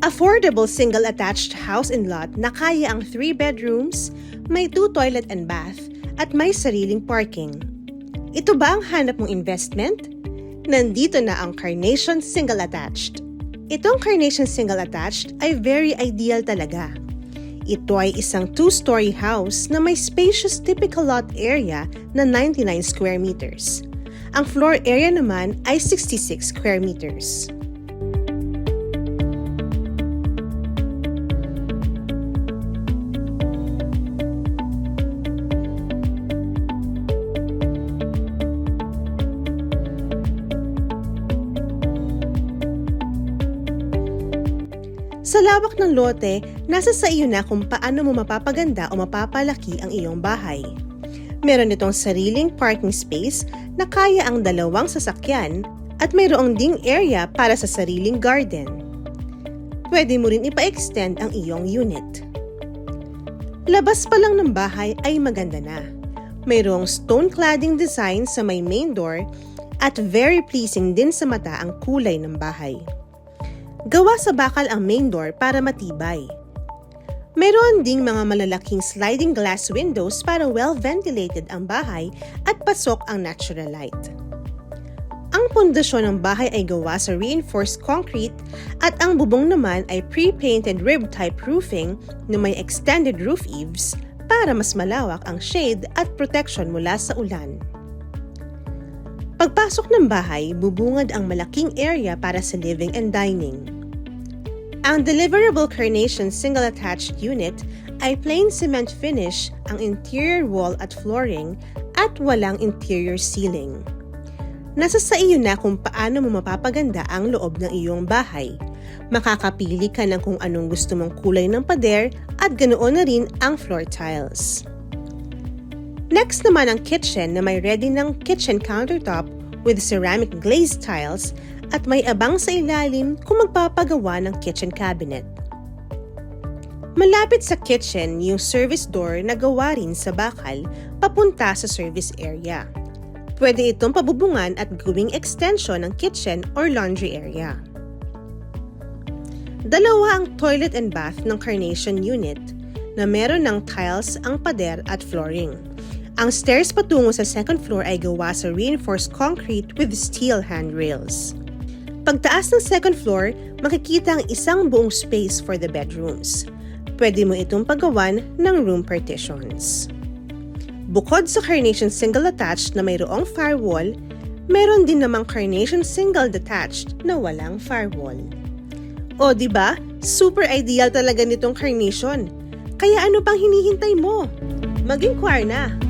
Affordable single-attached house and lot na kaya ang 3 bedrooms, may 2 toilet and bath, at may sariling parking. Ito ba ang hanap mong investment? Nandito na ang Carnation Single Attached. Itong Carnation Single Attached ay very ideal talaga. Ito ay isang 2-story house na may spacious typical lot area na 99 square meters. Ang floor area naman ay 66 square meters. Sa lawak ng lote, nasa sa iyo na kung paano mo mapapaganda o mapapalaki ang iyong bahay. Meron itong sariling parking space na kaya ang 2 sasakyan at mayroong ding area para sa sariling garden. Pwede mo rin ipa-extend ang iyong unit. Labas pa lang ng bahay ay maganda na. Mayroong stone cladding design sa may main door at very pleasing din sa mata ang kulay ng bahay. Gawa sa bakal ang main door para matibay. Meron ding mga malalaking sliding glass windows para well-ventilated ang bahay at pasok ang natural light. Ang pundasyon ng bahay ay gawa sa reinforced concrete at ang bubong naman ay pre-painted rib-type roofing na may extended roof eaves para mas malawak ang shade at protection mula sa ulan. Pagpasok ng bahay, bubungad ang malaking area para sa living and dining. Ang deliverable Carnation single-attached unit ay plain cement finish ang interior wall at flooring at walang interior ceiling. Nasa sa iyo na kung paano mo mapapaganda ang loob ng iyong bahay. Makakapili ka ng kung anong gusto mong kulay ng pader at ganoon na rin ang floor tiles. Next naman ang kitchen na may ready ng kitchen countertop with ceramic glazed tiles at may abang sa ilalim kung magpapagawa ng kitchen cabinet. Malapit sa kitchen yung service door na gawa rin sa bakal papunta sa service area. Pwede itong pabubungan at gawing extension ng kitchen or laundry area. 2 ang toilet and bath ng Carnation unit na meron ng tiles ang pader at flooring. Ang stairs patungo sa second floor ay gawa sa reinforced concrete with steel handrails. Pagtaas ng second floor, makikita ang isang buong space for the bedrooms. Pwede mo itong paggawan ng room partitions. Bukod sa Carnation Single Attached na mayroong firewall, meron din namang Carnation Single Detached na walang firewall. O diba? Super ideal talaga nitong Carnation. Kaya ano pang hinihintay mo? Mag-inquire na!